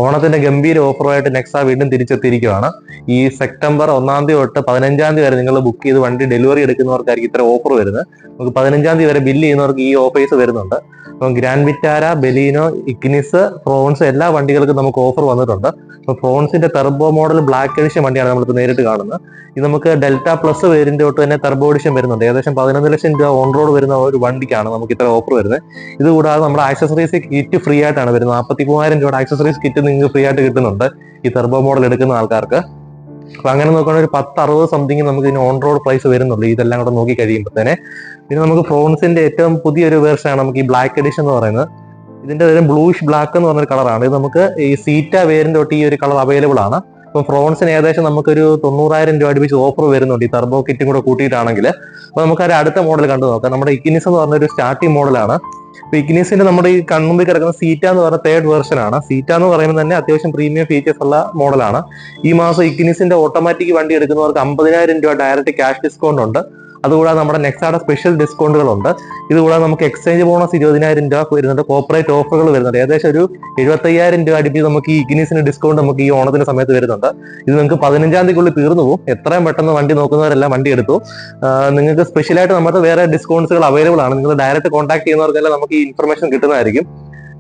ഓണത്തിന്റെ ഗംഭീര ഓഫറുമായിട്ട് നെക്സ വീണ്ടും തിരിച്ചെത്തിയിരിക്കുകയാണ്. ഈ സെപ്റ്റംബർ 1 തൊട്ട് 15 വരെ നിങ്ങൾ ബുക്ക് ചെയ്ത് വണ്ടി ഡെലിവറി എടുക്കുന്നവർക്കായിരിക്കും ഇത്ര ഓഫർ വരുന്നത്. നമുക്ക് 15 വരെ ബില്ല് ചെയ്യുന്നവർക്ക് ഈ ഓഫേഴ്സ് വരുന്നുണ്ട്. അപ്പം ഗ്രാൻഡ് വിറ്റാര, ബെലീനോ, ഇഗ്നിസ്, ഫ്രോൺസ് എല്ലാ വണ്ടികൾക്കും നമുക്ക് ഓഫർ വന്നിട്ടുണ്ട്. അപ്പൊ ഫ്രോൺസിന്റെ ടെർബോ മോഡൽ ബ്ലാക്ക് എഡിഷൻ വണ്ടിയാണ് നമ്മളിപ്പോൾ നേരിട്ട് കാണുന്നത്. ഇത് നമുക്ക് ഡെൽറ്റ പ്ലസ് വേരിയന്റ് തൊട്ട് തന്നെ ടെർബോ എഡിഷൻ വരുന്നുണ്ട്. ഏകദേശം 11 ലക്ഷം രൂപ ഓൺ റോഡ് വരുന്ന ഒരു വണ്ടിക്കാണ് നമുക്ക് ഇത്ര ഓഫർ വരുന്നത്. ഇത് കൂടാതെ നമ്മുടെ ആക്സസറീസ് കിറ്റ് ഫ്രീ ആയിട്ടാണ് വരുന്നത്. 43,000 രൂപയുടെ ആക്സസറീസ് കിറ്റ് നിങ്ങൾക്ക് ഫ്രീ ആയിട്ട് കിട്ടുന്നുണ്ട് ഈ ടെർബോ മോഡൽ എടുക്കുന്ന ആൾക്കാർക്ക്. അപ്പൊ അങ്ങനെ നോക്കുകയാണെങ്കിൽ ഒരു 10-60 സംതിങ് നമുക്ക് ഇതിന് ഓൺ റോഡ് പ്രൈസ് വരുന്നുള്ളൂ ഇതെല്ലാം കൂടെ നോക്കി കഴിയുമ്പോൾ തന്നെ. പിന്നെ നമുക്ക് ഫ്രോൺസിന്റെ ഏറ്റവും പുതിയൊരു വേർഷനാണ് നമുക്ക് ഈ ബ്ലാക്ക് എഡിഷൻ എന്ന് പറയുന്നത്. ഇതിന്റെ ഒരു ബ്ലൂഷ് ബ്ലാക്ക് എന്ന് പറഞ്ഞൊരു കളറാണ്. ഇത് നമുക്ക് ഈ സീറ്റ വേരിയന്റ് തൊട്ട് ഈ ഒരു കളർ അവൈലബിൾ ആണ്. അപ്പം ഫ്രോൺസിന് ഏകദേശം നമുക്കൊരു 90,000 രൂപ അടുപ്പിച്ച് ഓഫർ വരുന്നുണ്ട് ഈ ടർബോ കിറ്റും കൂടെ കൂട്ടിയിട്ടാണെങ്കിൽ. അപ്പൊ നമുക്ക് ഒരു അടുത്ത മോഡൽ കണ്ടു നോക്കാം. നമ്മുടെ ഇഗ്നിസ് എന്ന് പറഞ്ഞൊരു സ്റ്റാർട്ടിംഗ് മോഡലാണ്. അപ്പൊ ഇഗ്നിസിന്റെ നമ്മുടെ ഈ കൺമുമ്പിൽ കിടക്കുന്ന സീറ്റ എന്ന് പറഞ്ഞ തേർഡ് വെർഷൻ ആണ്. സീറ്റ എന്ന് പറയുമ്പോൾ തന്നെ അത്യാവശ്യം പ്രീമിയം ഫീച്ചേഴ്സ് ഉള്ള മോഡലാണ്. ഈ മാസം ഇഗ്നിസിന്റെ ഓട്ടോമാറ്റിക് വണ്ടി എടുക്കുന്നവർക്ക് 50,000 രൂപ ഡയറക്റ്റ് ക്യാഷ് ഡിസ്കൗണ്ട് ഉണ്ട്. അതുകൂടാതെ നമ്മുടെ നെക്സായുടെ സ്പെഷ്യൽ ഡിസ്കൗണ്ടുകളുണ്ട്. ഇതുകൂടാതെ നമുക്ക് എക്സ്ചേഞ്ച് ബോണസ് 20,000 രൂപ വരുന്നുണ്ട്. കോർപ്പറേറ്റ് ഓഫറുകൾ വരുന്നുണ്ട്. ഏകദേശം ഒരു 75,000 രൂപ അടുപ്പിച്ച് നമുക്ക് ഈ ഇഗ്നിസിന് ഡിസ്കൗണ്ട് നമുക്ക് ഈ ഓണത്തിന്റെ സമയത്ത് വരുന്നുണ്ട്. ഇത് നിങ്ങൾക്ക് 15 തീയതിക്കുള്ളിൽ തീർന്നു പോകും. എത്രയും പെട്ടെന്ന് വണ്ടി നോക്കുന്നവരെല്ലാം വണ്ടി എടുത്തു. നിങ്ങൾക്ക് സ്പെഷ്യലായിട്ട് നമ്മുടെ വേറെ ഡിസ്കൗണ്ട്സുകൾ അവൈലബിൾ ആണ്. നിങ്ങൾ ഡയറക്റ്റ് കോൺടാക്ട് ചെയ്യുന്നവർക്കെല്ലാം നമുക്ക് ഈ ഇൻഫർമേഷൻ കിട്ടുന്നതായിരിക്കും.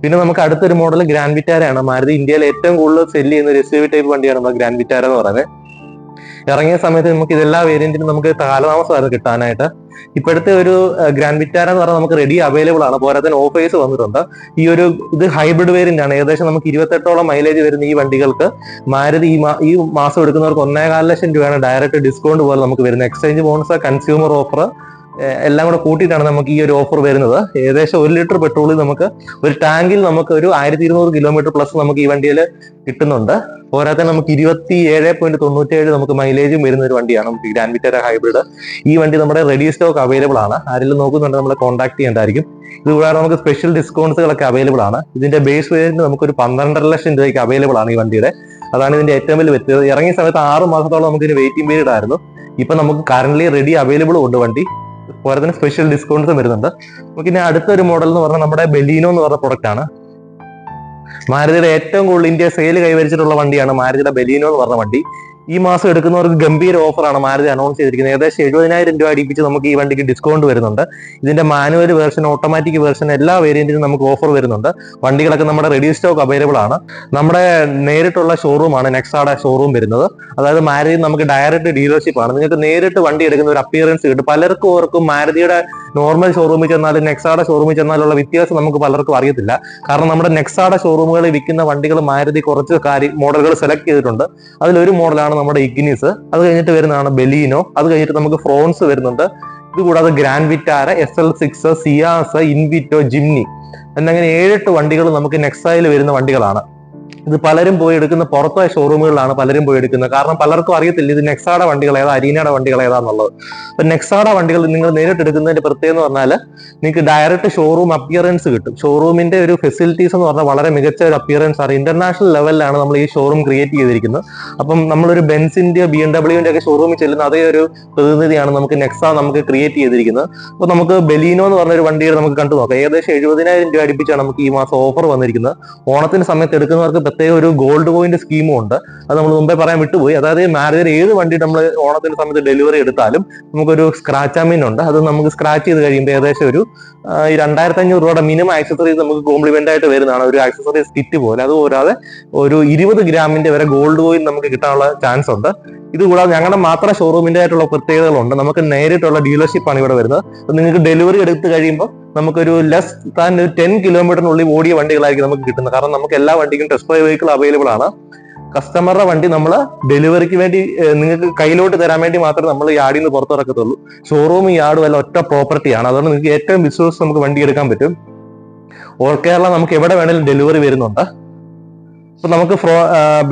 പിന്നെ നമുക്ക് അടുത്തൊരു മോഡൽ ഗ്രാൻഡ് വിറ്റാരയാണ്. മാരുതി ഇന്ത്യയിൽ ഏറ്റവും കൂടുതൽ സെല് ചെയ്യുന്ന ഒരു SUV ടൈപ്പ് വണ്ടിയാണ് നമ്മുടെ ഗ്രാൻഡ് വിറ്റാര എന്ന് പറയുന്നത്. ഇറങ്ങിയ സമയത്ത് നമുക്ക് ഇതെല്ലാ വേരിയന്റിനും നമുക്ക് കാലതാമസമായിരുന്നു കിട്ടാനായിട്ട്. ഇപ്പോഴത്തെ ഒരു ഗ്രാൻഡ് വിറ്റാര എന്ന് പറഞ്ഞാൽ നമുക്ക് റെഡി അവൈലബിൾ ആണ്. പോരാതെ ഓഫേഴ്സ് വന്നിട്ടുണ്ട്. ഇത് ഹൈബ്രിഡ് വേരിയന്റ് ആണ്. ഏകദേശം നമുക്ക് 28ഓളം മൈലേജ് വരുന്ന ഈ വണ്ടികൾക്ക് മാരുതി ഈ മാസം എടുക്കുന്നവർക്ക് 1.25 ലക്ഷം രൂപയാണ് ഡയറക്റ്റ് ഡിസ്കൗണ്ട് പോലെ നമുക്ക് വരുന്നത്. എക്സ്ചേഞ്ച് ബോണസ്, കൺസ്യൂമർ ഓഫർ എല്ലാം കൂടെ കൂട്ടിയിട്ടാണ് നമുക്ക് ഈ ഒരു ഓഫർ വരുന്നത്. ഏകദേശം 1 ലിറ്റർ പെട്രോളിൽ നമുക്ക് ഒരു ടാങ്കിൽ നമുക്ക് ഒരു 1200 കിലോമീറ്റർ പ്ലസ് നമുക്ക് ഈ വണ്ടിയിൽ കിട്ടുന്നുണ്ട്. പോരാതെ നമുക്ക് 27.97 നമുക്ക് മൈലേജും വരുന്ന ഒരു വണ്ടിയാണ് നമുക്ക് ഗ്രാൻഡ് വിറ്റാര ഹൈബ്രിഡ്. ഈ വണ്ടി നമ്മുടെ റെഡി സ്റ്റോക്ക് അവൈലബിൾ ആണ്. ആരെങ്കിലും നോക്കുന്നുണ്ട് നമ്മളെ കോൺടാക്ട് ചെയ്യേണ്ടതായിരിക്കും. ഇതുകൂടാതെ നമുക്ക് സ്പെഷ്യൽ ഡിസ്കൗണ്ട്സുകളൊക്കെ അവൈലബിൾ ആണ്. ഇതിന്റെ ബേസ് വേരിയന്റ് നമുക്കൊരു 12.5 ലക്ഷം രൂപയ്ക്ക് അവൈലബിൾ ആണ് ഈ വണ്ടിയുടെ. അതാണ് ഇതിന്റെ ഏറ്റവും വലിയ വ്യത്യസ്തത. ഇറങ്ങിയ സമയത്ത് 6 മാസത്തോളം നമുക്ക് ഇതിന് വെയിറ്റിംഗ് പീരീഡ് ആയിരുന്നു. ഇപ്പൊ നമുക്ക് കറന്റ് റെഡി അവൈലബിൾ ഉണ്ട് വണ്ടി. പോരാതെ സ്പെഷ്യൽ ഡിസ്കൗണ്ട്സും വരുന്നുണ്ട്. നമുക്ക് ഇനി അടുത്തൊരു മോഡൽ എന്ന് പറഞ്ഞാൽ നമ്മുടെ ബെലീനോ എന്ന് പറഞ്ഞ പ്രൊഡക്റ്റ് ആണ്. മാരുതിയുടെ ഏറ്റവും കൂടുതൽ ഇന്ത്യ സെയിൽ കൈവരിച്ചിട്ടുള്ള വണ്ടിയാണ് മാരുതിയുടെ ബെലീനോ എന്ന് പറഞ്ഞ വണ്ടി. ഈ മാസം എടുക്കുന്നവർക്ക് ഗംഭീര ഓഫറാണ് മാരുതി അനൗൺസ് ചെയ്തിരിക്കുന്നത്. ഏകദേശം 70,000 രൂപ അടുപ്പിച്ച് നമുക്ക് ഈ വണ്ടിക്ക് ഡിസ്കൗണ്ട് വരുന്നുണ്ട്. ഇതിന്റെ മാനുവൽ വേർഷൻ, ഓട്ടോമാറ്റിക് വേർഷൻ എല്ലാ വേരിയന്റിനും നമുക്ക് ഓഫർ വരുന്നുണ്ട്. വണ്ടികളൊക്കെ നമ്മുടെ റെഡി സ്റ്റോക്ക് അവൈലബിൾ ആണ്. നമ്മുടെ നേരിട്ടുള്ള ഷോറൂമാണ് നെക്സായുടെ ഷോറൂം വരുന്നത്. അതായത് മാരുതി നമുക്ക് ഡയറക്റ്റ് ഡീലർഷിപ്പ് ആണ്. നിങ്ങൾക്ക് നേരിട്ട് വണ്ടി എടുക്കുന്ന ഒരു അപ്പിയറൻസ് കിട്ടും. പലർക്കും ഓർക്കും മാരുതിയുടെ നോർമൽ ഷോറൂമിൽ ചെന്നാലും നെക്സായുടെ ഷോറൂമിൽ ചെന്നാലുള്ള വ്യത്യാസം നമുക്ക് പലർക്കും അറിയത്തില്ല. കാരണം നമ്മുടെ നെക്സായുടെ ഷോറൂമുകളിൽ വിൽക്കുന്ന വണ്ടികൾ മാരുതി കുറച്ച് മോഡലുകൾ സെലക്ട് ചെയ്തിട്ടുണ്ട്. അതിലൊരു മോഡലാണ് നമ്മുടെ ഇഗ്നിസ്. അത് കഴിഞ്ഞിട്ട് വരുന്നതാണ് ബെലീനോ. അത് കഴിഞ്ഞിട്ട് നമുക്ക് ഫ്രോൺസ് വരുന്നുണ്ട്. ഇതുകൂടാതെ grand Vitara, SL6, Ciaz, Invicto, Jimny എന്നങ്ങനെ 7-8 വണ്ടികൾ നമുക്ക് നെക്സയിൽ വരുന്ന വണ്ടികളാണ്. ഇത് പലരും പോയി എടുക്കുന്ന പുറത്തെ ഷോറൂമുകളിലാണ് പലരും പോയി എടുക്കുന്നത്. കാരണം പലർക്കും അറിയത്തില്ല ഇത് നെക്സായുടെ വണ്ടികൾ ഏതാ, അരീനയുടെ വണ്ടികൾ ഏതാന്നുള്ളത്. അപ്പൊ നെക്സായുടെ വണ്ടികൾ നിങ്ങൾ നേരിട്ട് എടുക്കുന്നതിന്റെ പ്രത്യേകത എന്ന് പറഞ്ഞാൽ നിങ്ങൾക്ക് ഡയറക്റ്റ് ഷോറൂം അപ്പിയറൻസ് കിട്ടും. ഷോറൂമിന്റെ ഒരു ഫെസിലിറ്റീസ് എന്ന് പറഞ്ഞാൽ വളരെ മികച്ച ഒരു അപ്പിയറൻസ് ആണ്. ഇന്റർനാഷണൽ ലെവലിലാണ് നമ്മൾ ഈ ഷോറൂം ക്രിയേറ്റ് ചെയ്തിരിക്കുന്നത്. അപ്പം നമ്മളൊരു ബെൻസിന്റെ, BMW ഒക്കെ ഷോറൂമിൽ ചെല്ലുന്ന അതേ ഒരു പ്രതിനിധിയാണ് നമുക്ക് നെക്സ നമുക്ക് ക്രിയേറ്റ് ചെയ്തിരിക്കുന്നത്. അപ്പൊ നമുക്ക് ബെലീനോ എന്ന് പറഞ്ഞ ഒരു വണ്ടിയെ നമുക്ക് കണ്ടു നോക്കാം. ഏകദേശം 70,000 രൂപ അടുപ്പിച്ചാണ് നമുക്ക് ഈ മാസം ഓഫർ വന്നിരിക്കുന്നത്. ഓണത്തിന് സമയത്ത് എടുക്കുന്നവർക്ക് പ്രത്യേക ഒരു ഗോൾഡ് പോയിന്റ് സ്കീമും ഉണ്ട്. അത് നമ്മൾ മുമ്പേ പറയാൻ വിട്ടുപോയി. അതായത് മാരുതിയുടെ ഏത് വണ്ടി നമ്മൾ ഓണത്തിന്റെ സമയത്ത് ഡെലിവറി എടുത്താലും നമുക്കൊരു സ്ക്രാച്ച് അമീൻ ഉണ്ട്. അത് നമുക്ക് സ്ക്രാച്ച് ചെയ്ത് കഴിയുമ്പോൾ ഏകദേശം ഒരു 2,500 രൂപയുടെ മിനിമം ആക്സസറീസ് നമുക്ക് കോംപ്ലിമെന്റ് ആയിട്ട് വരുന്നതാണ്. ഒരു ആക്സസറീസ് കിറ്റ് പോലെ. അതുകൂടാതെ ഒരു 20 ഗ്രാമിന്റെ വരെ ഗോൾഡ് കോയിൻ നമുക്ക് കിട്ടാനുള്ള ചാൻസ് ഉണ്ട്. ഇതുകൂടാതെ ഞങ്ങളുടെ മാത്രം ഷോറൂമിന്റെ ആയിട്ടുള്ള പ്രത്യേകതകളുണ്ട്. നമുക്ക് നേരിട്ടുള്ള ഡീലർഷിപ്പാണ് ഇവിടെ വരുന്നത്. നിങ്ങൾക്ക് ഡെലിവറി എടുത്ത് കഴിയുമ്പോൾ നമുക്കൊരു ലെസ് താൻ 10 കിലോമീറ്ററിനുള്ളിൽ ഓടിയ വണ്ടികളായിരിക്കും നമുക്ക് കിട്ടുന്നത്. കാരണം നമുക്ക് എല്ലാ വണ്ടിക്കും ടെസ്റ്റ് ഡ്രൈവ് വെഹിക്കിൾ അവൈലബിൾ ആണ്. കസ്റ്റമറുടെ വണ്ടി നമ്മൾ ഡെലിവറിക്ക് വേണ്ടി നിങ്ങൾക്ക് കയ്യിലോട്ട് തരാൻ വേണ്ടി മാത്രമേ നമ്മൾ യാർഡിൽ നിന്ന് പുറത്തിറക്കത്തുള്ളൂ. ഷോറൂം യാർഡും എല്ലാം ഒറ്റ പ്രോപ്പർട്ടിയാണ്. അതുകൊണ്ട് നിങ്ങൾക്ക് ഏറ്റവും വിശ്വസിച്ച് നമുക്ക് വണ്ടി എടുക്കാൻ പറ്റും. ഓൾ കേരള നമുക്ക് എവിടെ വേണമെങ്കിലും ഡെലിവറി വരുന്നുണ്ട്. അപ്പൊ നമുക്ക്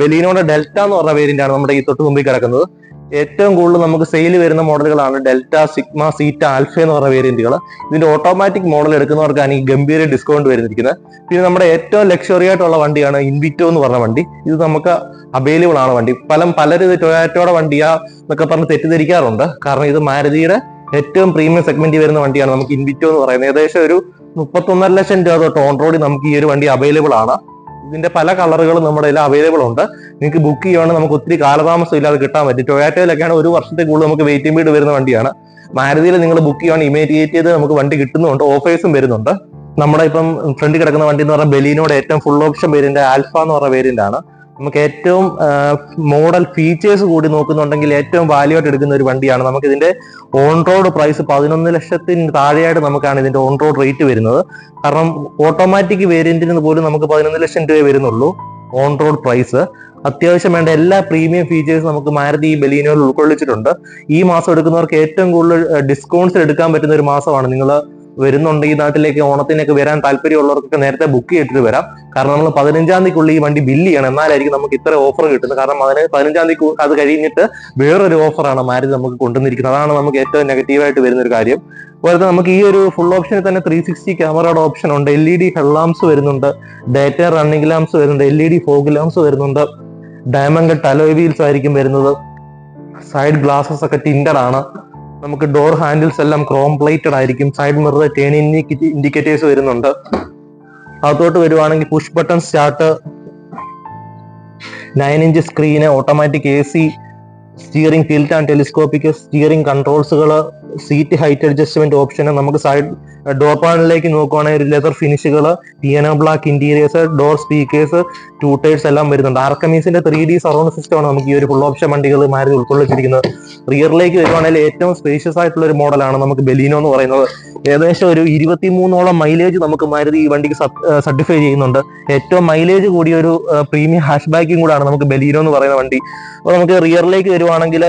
ബെലീനോയുടെ ഡെൽറ്റ എന്ന് പറഞ്ഞ വേരിയന്റ് ആണ് നമ്മുടെ ഈ തൊട്ട് മുമ്പിൽ കിടക്കുന്നത്. ഏറ്റവും കൂടുതൽ നമുക്ക് സെയിൽ വരുന്ന മോഡലുകളാണ് ഡെൽറ്റ, സിഗ്മ, സീറ്റ, ആൽഫ എന്ന് പറഞ്ഞ വേരിയന്റുകൾ. ഇതിന്റെ ഓട്ടോമാറ്റിക് മോഡൽ എടുക്കുന്നവർക്കാണ് ഈ ഗംഭീര ഡിസ്കൗണ്ട് വരുന്നിരിക്കുന്നത്. പിന്നെ നമ്മുടെ ഏറ്റവും ലക്ഷറി ആയിട്ടുള്ള വണ്ടിയാണ് ഇൻവിറ്റോ എന്ന് പറഞ്ഞ വണ്ടി. ഇത് നമുക്ക് അവൈലബിൾ ആണ് വണ്ടി. പലരും ഇത് ടൊയാറ്റോയുടെ വണ്ടിയാ എന്നൊക്കെ പറഞ്ഞ് തെറ്റിദ്ധരിക്കാറുണ്ട്. കാരണം ഇത് മാരുതിയുടെ ഏറ്റവും പ്രീമിയം സെഗ്മെന്റിൽ വരുന്ന വണ്ടിയാണ് നമുക്ക് ഇൻവിറ്റോ എന്ന് പറയുന്നത്. ഏകദേശം ഒരു 31.5 ലക്ഷം രൂപ തൊട്ട് ഓൺ റോഡിൽ നമുക്ക് ഈ ഒരു വണ്ടി അവൈലബിൾ ആണ്. ഇതിന്റെ പല കളറുകളും നമ്മുടെ കയ്യിൽ അവൈലബിൾ ഉണ്ട്. നിങ്ങൾക്ക് ബുക്ക് ചെയ്യുവാണെങ്കിൽ നമുക്ക് ഒത്തിരി കാലതാമസം ഇല്ലാതെ കിട്ടാൻ പറ്റും. ടൊയാറ്റോയിലൊക്കെയാണ് 1 വർഷത്തെ കൂടുതൽ നമുക്ക് വെയിറ്റിംഗ് പീരീഡ് വരുന്ന വണ്ടിയാണ്. മാരുതിയിൽ നിങ്ങൾ ബുക്ക് ചെയ്യുവാണെങ്കിൽ ഇമീഡിയറ്റ് ചെയ്ത് നമുക്ക് വണ്ടി കിട്ടുന്നുണ്ട്, ഓഫേഴ്സും വരുന്നുണ്ട്. നമ്മുടെ ഇപ്പം ഫ്രണ്ടിൽ കിടക്കുന്ന വണ്ടി എന്ന് പറഞ്ഞാൽ ബലീനോയുടെ ഏറ്റവും ഫുൾ ഓപ്ഷൻ വേരിയന്റ് ആൽഫ എന്ന് പറഞ്ഞ വേരിയന്റ് ആണ്. നമുക്ക് ഏറ്റവും മോഡൽ ഫീച്ചേഴ്സ് കൂടി നോക്കുന്നുണ്ടെങ്കിൽ ഏറ്റവും വാല്യൂ ആയിട്ട് എടുക്കുന്ന ഒരു വണ്ടിയാണ്. നമുക്ക് ഇതിന്റെ ഓൺ റോഡ് പ്രൈസ് 11 ലക്ഷത്തിന് താഴെയായിട്ട് നമുക്കാണ് ഇതിന്റെ ഓൺ റോഡ് റേറ്റ് വരുന്നത്. കാരണം ഓട്ടോമാറ്റിക് വേരിയന്റിന് പോലും നമുക്ക് 11 ലക്ഷം രൂപ വരുന്നുള്ളൂ ഓൺ റോഡ് പ്രൈസ്. അത്യാവശ്യം വേണ്ട എല്ലാ പ്രീമിയം ഫീച്ചേഴ്സ് നമുക്ക് മാരുതി ഈ ബലീനോയിൽ ഉൾക്കൊള്ളിച്ചിട്ടുണ്ട്. ഈ മാസം എടുക്കുന്നവർക്ക് ഏറ്റവും കൂടുതൽ ഡിസ്കൗണ്ട്സ് എടുക്കാൻ പറ്റുന്ന ഒരു മാസമാണ്. നിങ്ങൾ വരുന്നുണ്ട് ഈ നാട്ടിലേക്ക് ഓണത്തിനൊക്കെ വരാൻ താല്പര്യമുള്ളവർക്കൊക്കെ നേരത്തെ ബുക്ക് ചെയ്തിട്ട് വരാം. കാരണം നമ്മൾ 15-ാം തീയതിക്കുള്ളിൽ ഈ വണ്ടി ബില്ല് ചെയ്യണം, എന്നാലായിരിക്കും നമുക്ക് ഇത്ര ഓഫർ കിട്ടുന്നത്. കാരണം അതിന് 15-ാം തീയതി അത് കഴിഞ്ഞിട്ട് വേറൊരു ഓഫറാണ് മാരുതി നമുക്ക് കൊണ്ടുവന്നിരിക്കുന്നത്. അതാണ് നമുക്ക് ഏറ്റവും നെഗറ്റീവായിട്ട് വരുന്ന ഒരു കാര്യം. അതുപോലെ നമുക്ക് ഈ ഒരു ഫുൾ ഓപ്ഷനിൽ തന്നെ 360 ക്യാമറയുടെ ഓപ്ഷൻ ഉണ്ട്, LED ഹെഡ്ലാംപ്സ് വരുന്നുണ്ട്, ഡേറ്റ റണ്ണിംഗ് ലാംപ്സ് വരുന്നുണ്ട്, LED ഫോഗ് ലാംപ്സ് വരുന്നുണ്ട്, ഡയമണ്ട് അലോയ് വീൽസ് ആയിരിക്കും വരുന്നത്, സൈഡ് ഗ്ലാസസ് ഒക്കെ ടിൻഡഡ് ആണ്, നമുക്ക് ഡോർ ഹാൻഡിൽസ് എല്ലാം ക്രോം പ്ലേറ്റഡ് ആയിരിക്കും, സൈഡ് മിറർ ടേൺ ഇൻഡിക്കേറ്റേഴ്സ് വരുന്നുണ്ട്. അകത്തോട്ട് വരുവാണെങ്കിൽ push button start, 9 inch screen, automatic AC, steering tilt and telescopic steering കൺട്രോൾസുകൾ, സീറ്റ് ഹൈറ്റ് അഡ്ജസ്റ്റ്മെന്റ് ഓപ്ഷൻ, നമുക്ക് സൈഡ് ഡോർ പാനലിലേക്ക് നോക്കുവാണെങ്കിൽ ലെതർ ഫിനിഷുകൾ, piano black interiors, door speakers, 2 tyres എല്ലാം വരുന്നുണ്ട്. ആർക്കമീസിന്റെ 3D സറൗണ്ട് സിസ്റ്റം ആണ് നമുക്ക് ഈ ഒരു ഫുൾ ഓപ്ഷൻ വണ്ടികൾ മാരുതി ഉൾക്കൊള്ളിച്ചിരിക്കുന്നത്. റിയറിലേക്ക് വരുവാണെങ്കിൽ ഏറ്റവും സ്പേഷ്യസ് ആയിട്ടുള്ള ഒരു മോഡലാണ് നമുക്ക് ബലീനോ എന്ന് പറയുന്നത്. ഏകദേശം ഒരു 23ഓളം മൈലേജ് നമുക്ക് മാരുതി ഈ വണ്ടിക്ക് സർട്ടിഫൈ ചെയ്യുന്നുണ്ട്. ഏറ്റവും മൈലേജ് കൂടിയ ഒരു പ്രീമിയം ഹാഷ് ബാക്കും കൂടാണ് നമുക്ക് ബലീനോ എന്ന് പറയുന്ന വണ്ടി. അപ്പോൾ നമുക്ക് റിയറിലേക്ക് വരുവാണെങ്കിൽ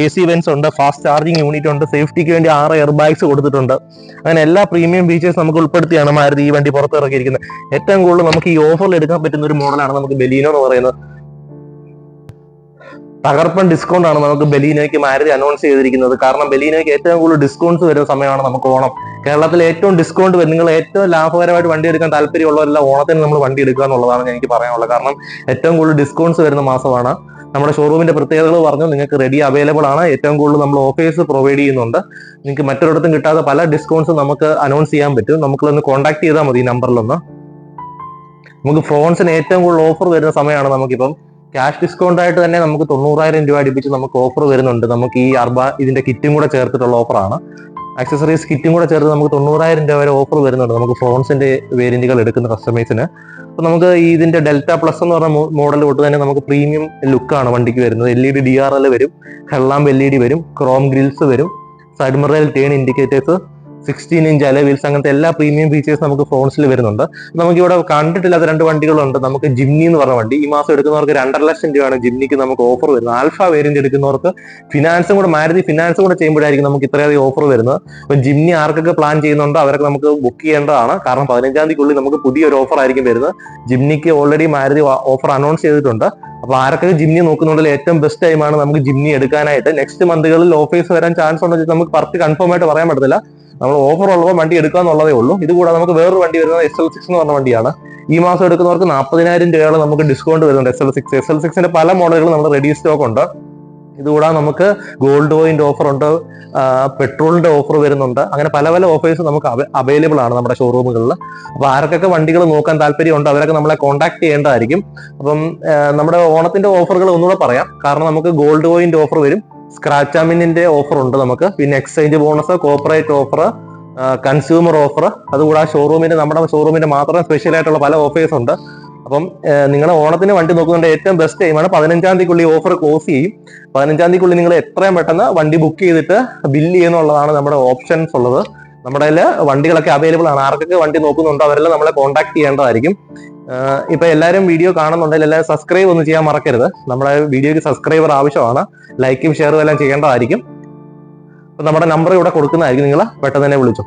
AC വെന്റ്സ് ഉണ്ട്, ഫാസ്റ്റ് ചാർജിങ് യൂണിറ്റ് ഉണ്ട്, സേഫ്റ്റിക്ക് വേണ്ടി 6 എയർ ബാഗ്സ് കൊടുത്തിട്ടുണ്ട്. അങ്ങനെ എല്ലാ പ്രീമിയം ഫീച്ചേഴ്സ് നമുക്ക് ഉൾപ്പെടുത്തിയാണ് മാരുതി ഈ വണ്ടി പുറത്തിറക്കിയിരിക്കുന്നത്. ഏറ്റവും കൂടുതൽ നമുക്ക് ഈ ഓഫറിൽ എടുക്കാൻ പറ്റുന്ന ഒരു മോഡലാണ് നമുക്ക് ബലീനോ എന്ന് പറയുന്നത്. തകർപ്പൻ ഡിസ്കൗണ്ട് ആണ് നമുക്ക് ബലീനോയ്ക്ക് മാരുതി അനൗൺസ് ചെയ്തിരിക്കുന്നത്. കാരണം ബലീനോയ്ക്ക് ഏറ്റവും കൂടുതൽ ഡിസ്കൗണ്ട്സ് വരുന്ന സമയമാണ് നമുക്ക് ഓണം. കേരളത്തിൽ ഏറ്റവും ഡിസ്കൗണ്ട് വരും, നിങ്ങൾ ഏറ്റവും ലാഭകരമായിട്ട് വണ്ടി എടുക്കാൻ താല്പര്യമുള്ളവരെല്ലാം ഓണത്തിന് നമ്മൾ വണ്ടി എടുക്കുക എന്നുള്ളതാണ് എനിക്ക് പറയാനുള്ളത്. കാരണം ഏറ്റവും കൂടുതൽ ഡിസ്കൗണ്ട്സ് വരുന്ന മാസമാണ്. നമ്മുടെ ഷോറൂമിന്റെ പ്രത്യേകതകൾ പറഞ്ഞു, നിങ്ങൾക്ക് റെഡി അവൈലബിൾ ആണ്. ഏറ്റവും കൂടുതൽ നമ്മൾ ഓഫേഴ്സ് പ്രൊവൈഡ് ചെയ്യുന്നുണ്ട്. നിങ്ങൾക്ക് മറ്റൊരിടത്തും കിട്ടാത്ത പല ഡിസ്കൗണ്ട്സും നമുക്ക് അനൗൺസ് ചെയ്യാൻ പറ്റും. നമുക്കൊന്ന് കോൺടാക്ട് ചെയ്താൽ മതി ഈ നമ്പറിലൊന്ന്. നമുക്ക് ഫ്രോൺസിന് ഏറ്റവും കൂടുതൽ ഓഫർ വരുന്ന സമയമാണ്. നമുക്കിപ്പം ക്യാഷ് ഡിസ്കൗണ്ട് ആയിട്ട് തന്നെ നമുക്ക് 90,000 രൂപ അടുപ്പിച്ച് നമുക്ക് ഓഫർ വരുന്നുണ്ട്. നമുക്ക് ഈ ഇതിന്റെ കിറ്റും കൂടെ ചേർത്തിട്ടുള്ള ഓഫറാണ്. ആക്സസറീസ് കിറ്റും കൂടെ ചേർത്ത് നമുക്ക് 90,000 രൂപ വരെ ഓഫർ വരുന്നുണ്ട് നമുക്ക് ഫ്രോൺസിന്റെ വേരിയന്റുകൾ എടുക്കുന്ന കസ്റ്റമേഴ്സിന്. അപ്പൊ നമുക്ക് ഈ ഇതിന്റെ ഡെൽറ്റ പ്ലസ് എന്ന് പറഞ്ഞ മോഡൽ തൊട്ട് തന്നെ നമുക്ക് പ്രീമിയം ലുക്കാണ് വണ്ടിക്ക് വരുന്നത്. LED DRL വരും, ഹെഡ്ലാമ്പ് LED വരും, ക്രോം ഗ്രിൽസ് വരും, side mirror turn indicators, 16 inch alloy wheels, അങ്ങനത്തെ എല്ലാ പ്രീമിയം ഫീച്ചേഴ്സ് നമുക്ക് ഫ്രോൺസിൽ വരുന്നുണ്ട്. നമുക്ക് ഇവിടെ കണ്ടിട്ടില്ലാത്ത 2 വണ്ടികളുണ്ട്. നമുക്ക് ജിംനി എന്ന് പറഞ്ഞ വണ്ടി ഈ മാസം എടുക്കുന്നവർക്ക് 2.5 ലക്ഷം രൂപയാണ് ജിംനിക്ക് നമുക്ക് ഓഫർ വരുന്നത്. ആൽഫ വേരിയന്റ് എടുക്കുന്നവർക്ക് ഫിനാൻസും കൂടെ മാരുതി ഫിനാൻസും കൂടെ ചെയ്യുമ്പോഴായിരിക്കും നമുക്ക് ഇത്രയധികം ഓഫർ വരുന്നത്. അപ്പൊ ജിംനി ആർക്കൊക്കെ പ്ലാൻ ചെയ്യുന്നുണ്ടോ അവരൊക്കെ നമുക്ക് ബുക്ക് ചെയ്യേണ്ടതാണ്. കാരണം 15-ാം തീയതിക്കുള്ളിൽ നമുക്ക് പുതിയൊരു ഓഫർ ആയിരിക്കും വരുന്നത്. ജിംനിക്ക് ഓൾറെഡി മാരുതി ഓഫർ അനൗൺസ് ചെയ്തിട്ടുണ്ട്. അപ്പൊ ആരൊക്കെ ജിംനി നോക്കുന്നുണ്ടെങ്കിൽ ഏറ്റവും ബെസ്റ്റ് ടൈമാണ് നമുക്ക് ജിംനി എടുക്കാനായിട്ട്. നെക്സ്റ്റ് മന്തുകളിൽ ഓഫേഴ്സ് വരാൻ ചാൻസ് ഉണ്ടെങ്കിൽ നമുക്ക് കറക്റ്റ് കൺഫേം ആയിട്ട് പറയാൻ പറ്റത്തില്ല. നമ്മൾ ഓഫർ ഉള്ളപ്പോൾ വണ്ടി എടുക്കുക എന്നുള്ളതേ ഉള്ളൂ. ഇത് കൂടാതെ നമുക്ക് വേറൊരു വണ്ടി വരുന്നത് SL6 എന്ന് പറഞ്ഞ വണ്ടിയാണ്. ഈ മാസം എടുക്കുന്നവർക്ക് 40,000 രൂപയോളം നമുക്ക് ഡിസ്കൗണ്ട് വരുന്നുണ്ട്. SL6ന്റെ പല മോഡലുകളും നമ്മുടെ റെഡി സ്റ്റോക്ക് ഉണ്ട്. ഇതുകൂടാതെ നമുക്ക് ഗോൾഡ് കോയിന്റെ ഓഫർ ഉണ്ട്, പെട്രോളിന്റെ ഓഫർ വരുന്നുണ്ട്. അങ്ങനെ പല പല ഓഫേഴ്സ് നമുക്ക് അവൈലബിൾ ആണ് നമ്മുടെ ഷോറൂമുകളിൽ. അപ്പൊ ആർക്കൊക്കെ വണ്ടികൾ നോക്കാൻ താല്പര്യമുണ്ട് അവരൊക്കെ നമ്മളെ കോൺടാക്ട് ചെയ്യേണ്ടതായിരിക്കും. അപ്പം നമ്മുടെ ഓണത്തിന്റെ ഓഫറുകൾ ഒന്നുകൂടെ പറയാം. കാരണം നമുക്ക് ഗോൾഡ് കോയിന്റെ ഓഫർ വരും, സ്ക്രാച്ച് ആമിനിന്റെ ഓഫർ ഉണ്ട് നമുക്ക്, പിന്നെ exchange bonus, corporate offer, consumer offer, അതുകൂടാതെ നമ്മുടെ ഷോറൂമിന്റെ മാത്രം സ്പെഷ്യൽ ആയിട്ടുള്ള പല ഓഫേഴ്സ് ഉണ്ട്. അപ്പം നിങ്ങളുടെ ഓണത്തിന് വണ്ടി നോക്കുന്നുണ്ട് ഏറ്റവും ബെസ്റ്റ് ടൈമാണ് 15-ാം തീയതിക്കുള്ളിൽ ഓഫർ ക്ലോസ് ചെയ്യും. 15-ാം തീയതിക്കുള്ളിൽ നിങ്ങൾ എത്രയും പെട്ടെന്ന് വണ്ടി ബുക്ക് ചെയ്തിട്ട് ബില്ല് ചെയ്യുന്നുള്ളതാണ് നമ്മുടെ ഓപ്ഷൻസ് ഉള്ളത്. നമ്മുടെ വണ്ടികളൊക്കെ അവൈലബിൾ ആണ്. ആർക്കൊക്കെ വണ്ടി നോക്കുന്നുണ്ടോ അവരെല്ലാം നമ്മളെ കോൺടാക്ട് ചെയ്യേണ്ടതായിരിക്കും. ഇപ്പൊ എല്ലാവരും വീഡിയോ കാണുന്നുണ്ടെങ്കിൽ എല്ലാവരും സബ്സ്ക്രൈബ് ഒന്നും ചെയ്യാൻ മറക്കരുത്. നമ്മുടെ വീഡിയോക്ക് സബ്സ്ക്രൈബർ ആവശ്യമാണ്. ലൈക്കും ഷെയറും എല്ലാം ചെയ്യേണ്ടതായിരിക്കും. അപ്പൊ നമ്മുടെ നമ്പർ ഇവിടെ കൊടുക്കുന്നതായിരിക്കും, നിങ്ങൾ പെട്ടെന്ന് തന്നെ വിളിച്ചു.